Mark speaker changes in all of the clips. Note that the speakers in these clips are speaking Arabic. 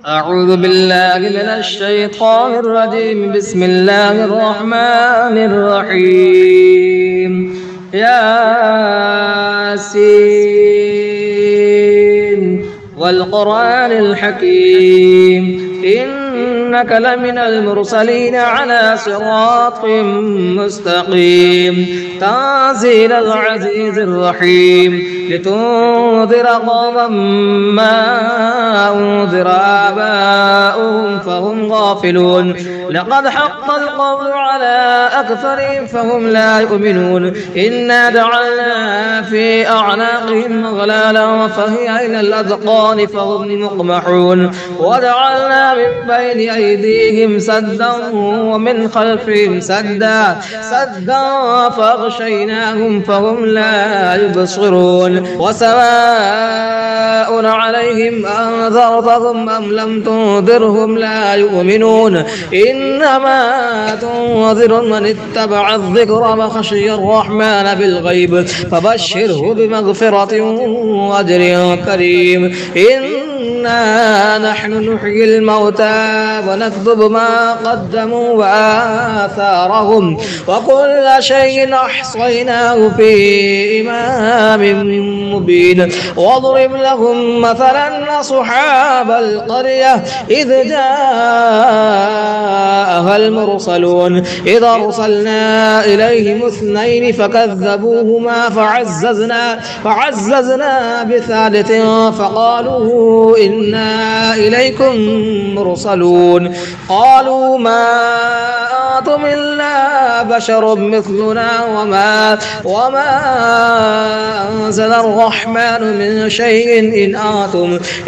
Speaker 1: أعوذ بالله من الشيطان الرجيم. بسم الله الرحمن الرحيم. ياسين والقرآن الحكيم إنك لمن المرسلين على صراط مستقيم تنزيل العزيز الرحيم لتنذر قوما ما أنذر آباؤهم فهم غافلون لقد حق القول على أكثرهم فهم لا يؤمنون إنا جعلنا في أعناقهم أغلالا فهي إلى الأذقان فهم مقمحون وجعلنا من بين أيديهم سدا ومن خلفهم سدا فأغشيناهم فهم لا يبصرون وسواء عليهم أنذرتهم أم لم تنذرهم لا يؤمنون إنما تنذر من اتبع الذكر وخشي الرحمن بالغيب فبشره بمغفرة وأجر كريم إنا نحن نحيي الموتى ونكتب ما قدموا وآثارهم وكل شيء أحصيناه في إمام مبين واضرب لهم مثلا أصحاب القرية إذ جاءها المرسلون إذ أرسلنا إليهم اثنين فكذبوهما فعززنا بثالث فقالوا إنا إليكم مرسلون قالوا ما أنتم إلا بشر مثلنا وما أنزل الرحمن من شيء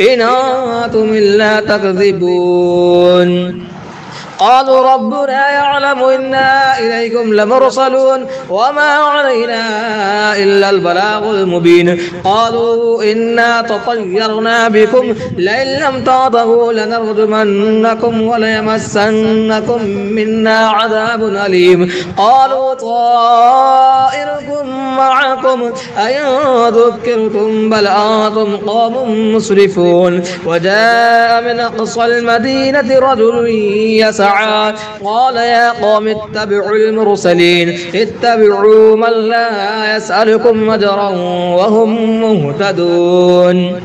Speaker 1: إن أنتم إلا تكذبون قالوا ربنا يعلم إنا إليكم لمرسلون وما علينا إلا البلاغ المبين قالوا إنا تطيرنا بكم لئن لم تنتهوا لنرجمنكم وليمسنكم منا عذاب أليم قالوا طائركم معكم أئن ذكرتم بل أنتم قوم مسرفون وجاء من أقصى المدينة رجل يسعى قال يا قوم اتبعوا المرسلين اتبعوا من لا يسألكم أجرا وهم مهتدون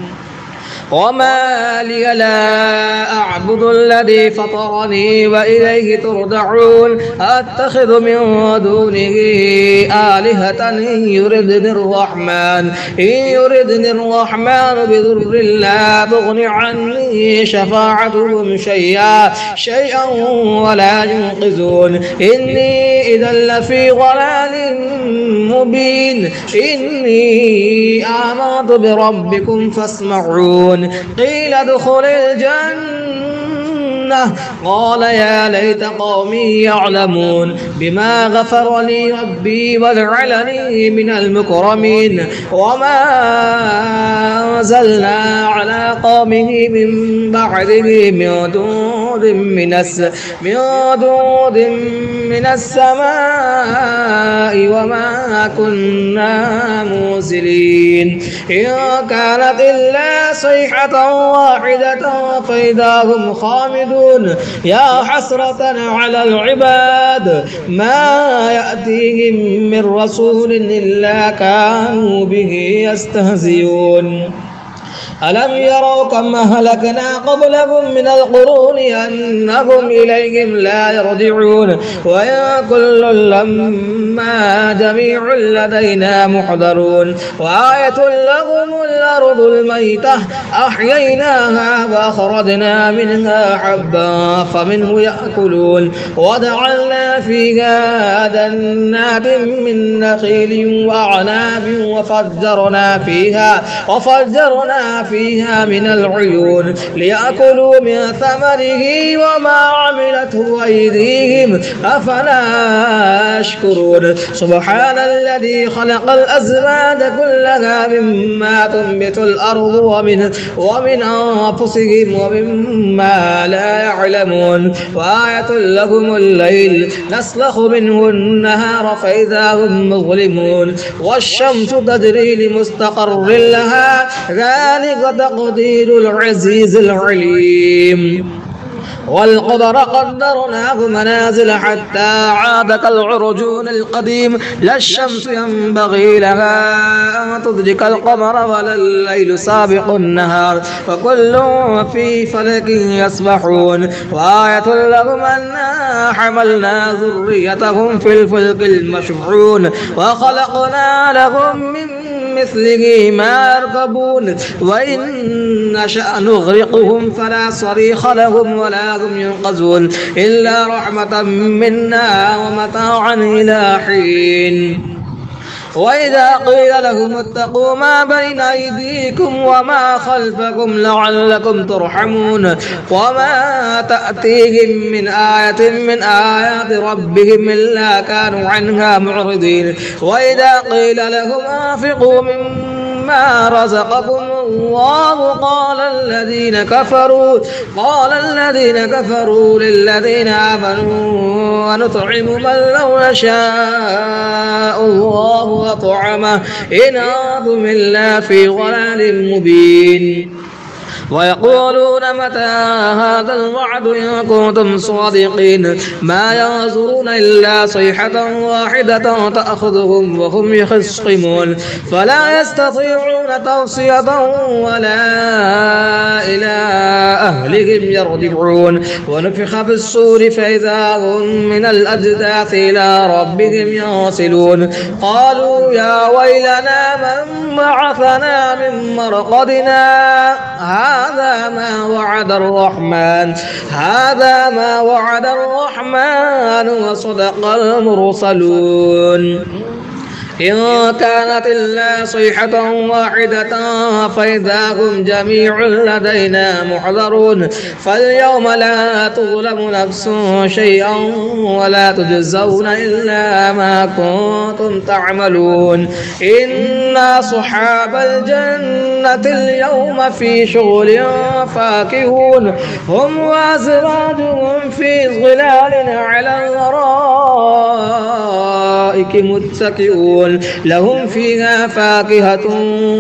Speaker 1: وما لي لا أعبد الذي فطرني وإليه ترجعون أتخذ من دونه آلهة إن يردني الرحمن بضر لا تغن عني شفاعتهم شيئا ولا ينقذون إني إذا لفي ضلال مبين إني آمنت بربكم فاسمعون قيل ادخل الجنة قال يا ليت قومي يعلمون بما غفر لي ربي وجعلني من المكرمين وما أنزلنا على قومه من بعده من دود من السماء وما كنا منزلين إن كانت إلا صيحة واحدة فإذا هم خامدون يا حسرة على العباد ما يأتيهم من رسول إلا كانوا به يستهزئون ألم يروا كم أهلكنا قبلهم من القرون أنهم إليهم لا يرجعون وإن كل لما جميع لدينا محضرون وآية لهم الأرض الميتة أحييناها وأخرجنا منها حبا فمنه يأكلون وجعلنا فيها جنات من نخيل وأعناب وفجرنا فيها من العيون ليأكلوا من ثمره وما عملته أيديهم أفلا يشكرون سبحان الذي خلق الأزواج كلها مما تنبت الأرض ومن أنفسهم ومما لا يعلمون وآية لهم الليل نسلخ منه النهار فإذا هم مظلمون والشمس تجري لمستقر لها ذلك ذلك تقدير العزيز العليم. والقمر قدرناه منازل حتى عاد كالعرجون القديم لا الشمس ينبغي لها أن تدرك القمر ولا الليل سابق النهار وكل في فلك يسبحون وآية لهم أنا حملنا ذريتهم في الفلك المشحون وخلقنا لهم من مثله ما يركبون وإن نشأ نغرقهم فلا صريخ لهم ولا هم ينقذون إلا رحمة منا ومتاعا إلى حين. وإذا قيل لهم اتقوا ما بين أيديكم وما خلفكم لعلكم ترحمون وما تأتيهم من آية من آيات ربهم إلا كانوا عنها معرضين. وإذا قيل لهم أنفقوا مما رزقكم الله قال الذين كفروا للذين آمنوا ونطعم من لو يشاء الله وطعمه إن أنتم إلا في ضلال مبين. ويقولون متى هذا الوعد إن كنتم صادقين ما ينظرون إلا صيحة واحدة تأخذهم وهم يخصمون فلا يستطيعون توصية ولا إلى أهلهم يرجعون. ونفخ في الصور فإذا هم من الأجداث إلى ربهم ينسلون قالوا يا ويلنا من بعثنا من مرقدنا هذا ما وعد الرحمن وصدق المرسلون. إن كانت إلا صيحة واحدة فإذا هم جميع لدينا محضرون فاليوم لا تظلم نفس شيئا ولا تجزون إلا ما كنتم تعملون. إن أصحاب الجنة اليوم في شغل فاكهون هم وأزواجهم في ظلال على الأرائك متكئون لهم فيها فاكهة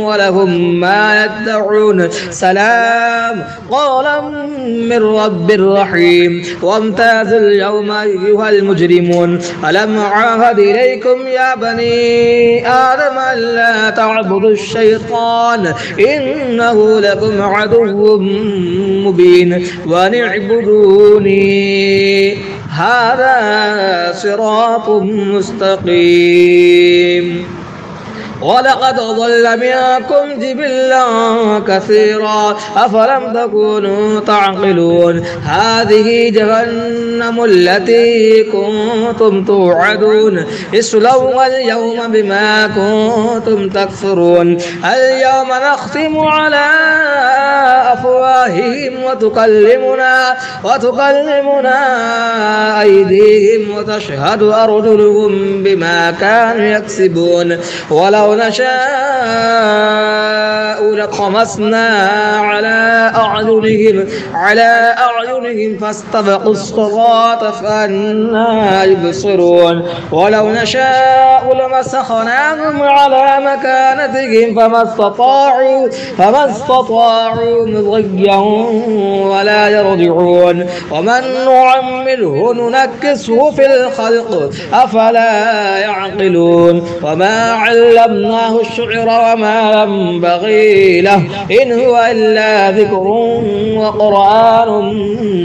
Speaker 1: ولهم ما يدعون سلام قولا من رب رحيم. وامتازوا اليوم أيها المجرمون ألم أعهد إليكم يا بني آدم ألا تعبدوا الشيطان إنه لكم عدو مبين وأن اعبدوني هذا صراط مستقيم. ولقد ضل منكم جبلا كثيرا أفلم تكونوا تعقلون. هذه جهنم التي كنتم توعدون اصلوها اليوم بما كنتم تكفرون. اليوم نختم على أفواههم وتكلمنا أيديهم وتشهد أرجلهم بما كانوا يكسبون. ولو نشاء لطمسنا على أعينهم فاستبقوا الصراط فأنى يبصرون. ولو نشاء لمسخناهم على مكانتهم فما استطاعوا مضيا ولا يرجعون. ومن نعمره ننكسه في الخلق أفلا يعقلون. وما علمناه الشعر وما ينبغي له إن هو إلا ذكر وقرآن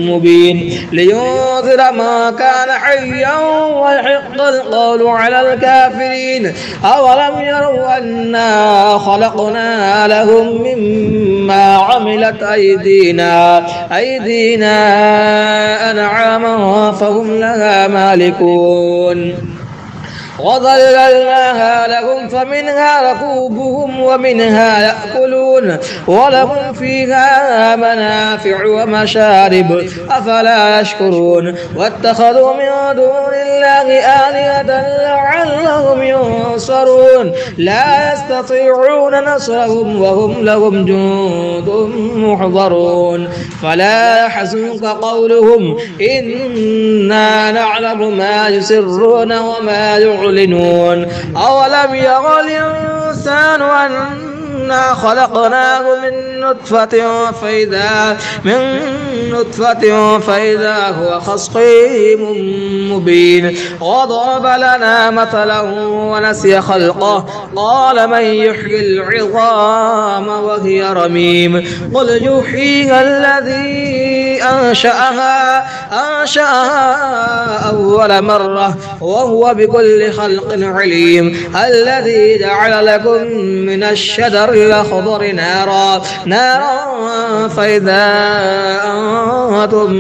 Speaker 1: مبين لينذر ما كان حيا ويحق القول على الكافرين. أولم يروا أنا خلقنا لهم مما عملت أيدينا أنعاما فهم لها مالكون. وظللناها لهم فمنها ركوبهم ومنها يأكلون ولهم فيها منافع ومشارب أفلا يشكرون. واتخذوا من دون الله آلهة لعلهم ينصرون لا يستطيعون نصرهم وهم لهم جند محضرون. فلا يحزنك قولهم إنا نعلم ما يسرون وما يعلنون. أولم يرى الإنسان أنا خلقناه من نطفة فإذا هو خصيم مبين وضرب لنا مثلا ونسي خلقه قال من يحيي العظام وهي رميم قل يحييها الذي أنشأها أول مرة وهو بكل خلق عليم الذي جعل لكم من الشجر الأخضر نارا فإذا أنتم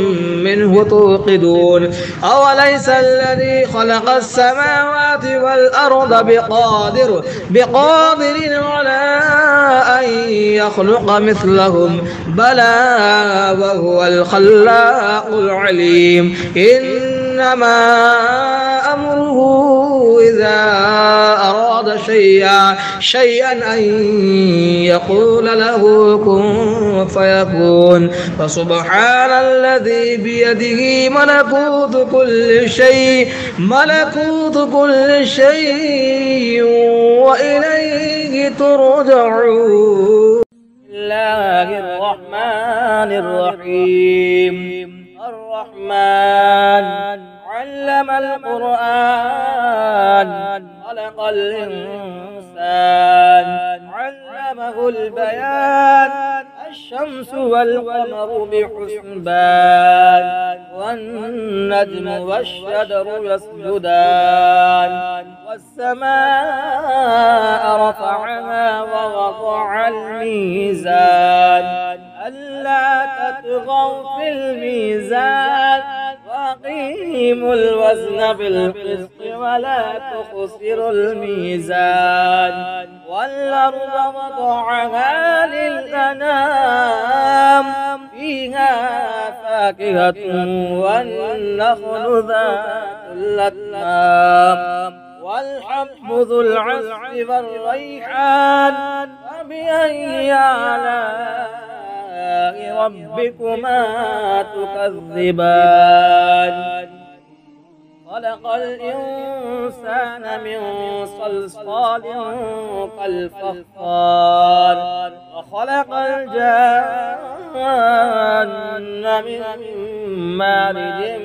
Speaker 1: منه توقدون أوليس الذي خلق السماوات والأرض بقادر على أن يخلق مثلهم بلى وهو الخلاق العليم إنما أمره إذا أراد شيئا أن يقول له كن فيكون فسبحان الذي بيده ملكوت كل شيء وإليه ترجعون. بسم الله الرحمن الرحيم. الرحمن علم القرآن خلق الإنسان علمه البيان الشمس والقمر بحسبان والنجم والشجر يسجدان والسماء رفعها ووضع الميزان ألا تطغوا في الميزان وأقيموا الوزن بالقسط ولا تخسروا الميزان والأرض وضعها للأنام فيها فاكهة والنخل ذات الأكمام والحب ذو العصف والريحان فبأي آلاء ربكما تكذبان خلق الإنسان من صلصال كالفخار وخلق الجان من مارج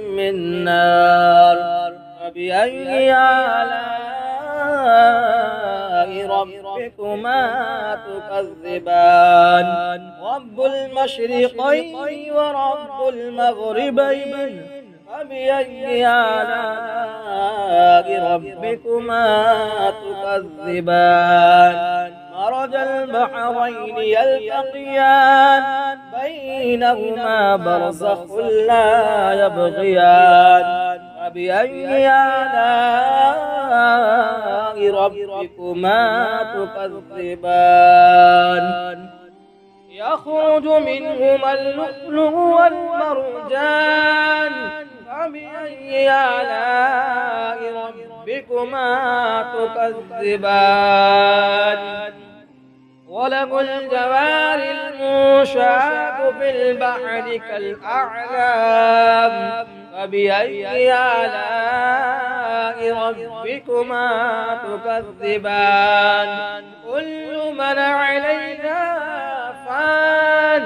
Speaker 1: من نار فبأي آلاء ربكما تكذبان رب المشرقين ورب المغربين فبأي آلاء ربكما تكذبان مرج البحرين يلتقيان بينهما برزخ لا يبغيان فبأي آلاء ربكما تكذبان يخرج منهما اللؤلؤ والمرجان فبأي آلاء ربكما تكذبان وله الجوار المنشآت في البحر كالأعلام فبأي آلاء ربكما تكذبان كل من عليها فان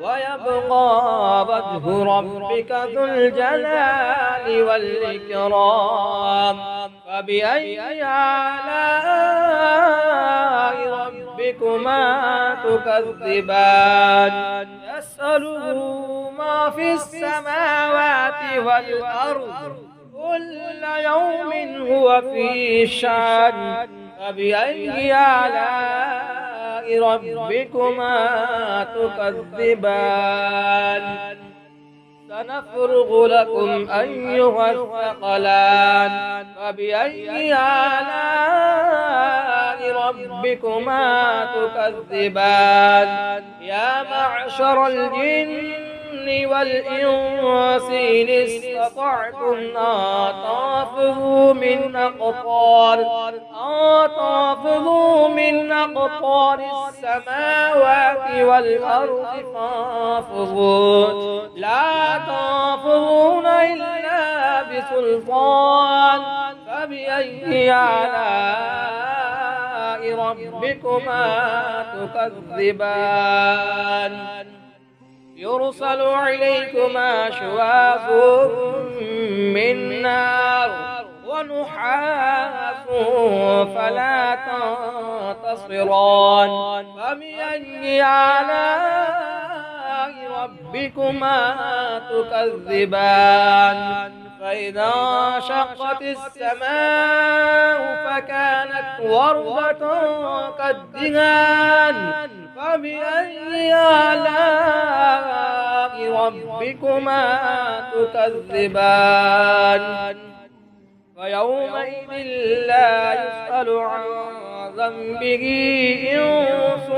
Speaker 1: ويبقى وجه ربك ذو الجلال والإكرام فبأي آلاء ربكما تكذبان يسأله ما في السماوات والأرض كل يوم هو في شأن فبأي آلاء ربكما تكذبان سنفرغ لكم أيها الثقلان فبأي آلاء ربكما تكذبان يا معشر الجن والإنس إن استطعتم أن تنفذوا من أقطار السماوات والأرض فانفذوا لا تنفذون إلا بسلطان فبأي آلاء ربكما تكذبان يرسل عليكما شواظ من نار ونحاس فلا تنتصران فبأي آلاء ربكما تكذبان فإذا انشقت السماء فكانت وردة كالدهان فبأي آلاء ربكما تكذبان فيومئذ لا يسأل عن ذنبه إنس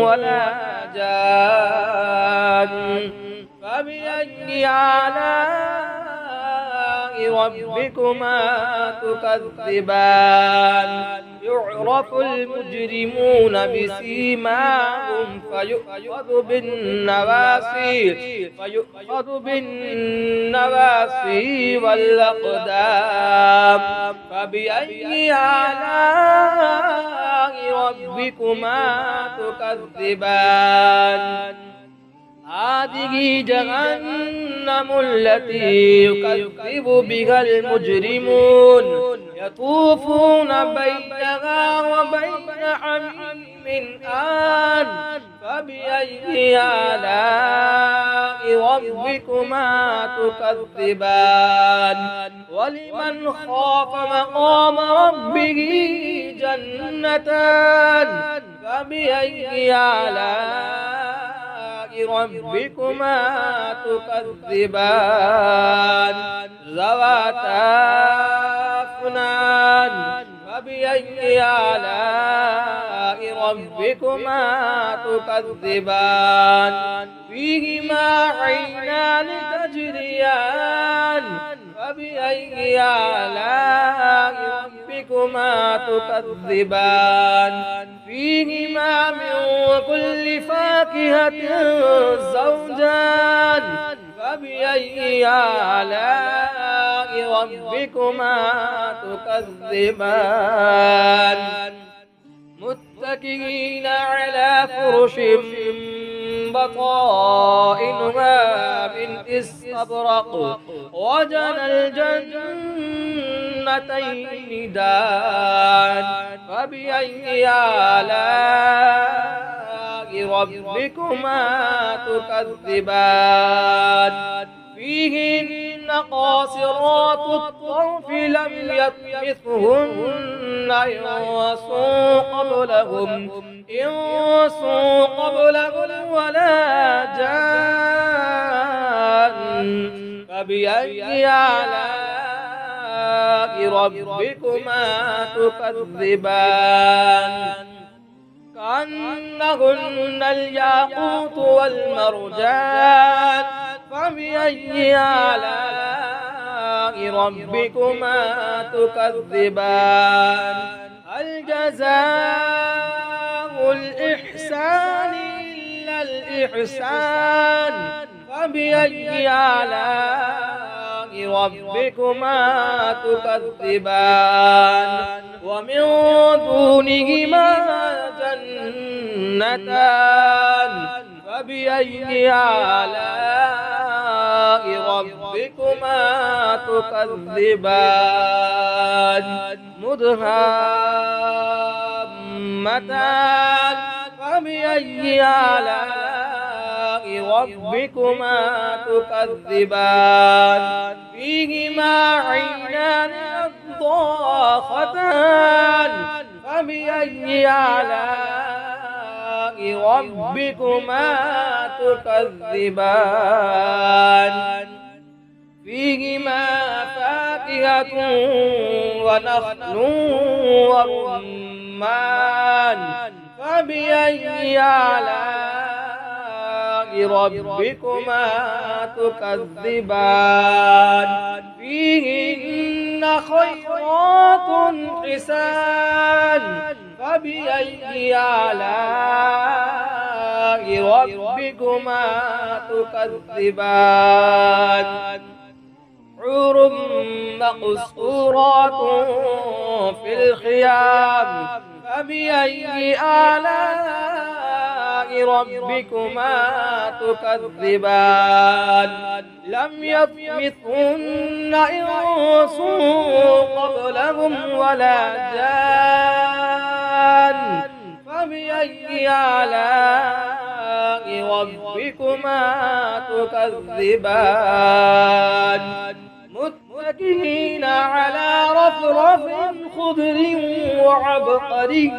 Speaker 1: ولا جان فبأي آلاء ربكما تكذبان يعرف المجرمون بسيماهم فيؤخذ بالنواسي والأقدام فبأي آلاء ربكما تكذبان هذه جهنم التي يكذب بها المجرمون يطوفون بينها وبين حميم آن فبأي آلاء ربكما تكذبان ولمن خاف مقام ربه جنتان فبأي آلاء ربكما تكذبان ذواتا أفنان فبأي آلاء ربكما تكذبان فيهما عينان تجريان فبأي آلاء ربكما تكذبان فيهما من كل فاكهة زوجان فبأي آلاء ربكما تكذبان متكئين على فرش بطائنها من استبرق وجنى الجنتين دان فبأي آلاء ربكما تكذبان فيهن قاصرات الطرف لم يطمثهن إنس قبلهم ولا جان فبأي آلاء ربكما تكذبان كأنهن الياقوت والمرجان فبأي آلاء ربكما تكذبان هل جزاء الإحسان إلا الإحسان فبأي آلاء ربكما تكذبان ومن دونهما جنتان فبأي آلاء ربكما تكذبان مدهامتان فبأي آلاء ربكما تكذبان فيهما عينان ضاختان فبأي آلاء ربكما تكذبان فيهما فاكهة ونخل ورمان فبأي آلاء ربكما تكذبان فيهن خيرات حسان فبأي آلاء ربكما تكذبان حور مقصورات في الخيام
Speaker 2: فبأي آلاء ربكما تكذبان لم يطمثهن إنس قبلهم ولا جان فبأي آلاء ربكما تكذبان متكئين على رفرف خضر وعبقري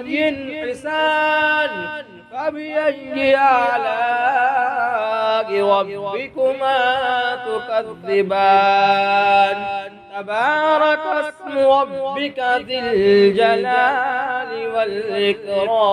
Speaker 2: حسان فبأي آلاء ربكما تكذبان تبارك اسم ربك ذي الجلال والإكرام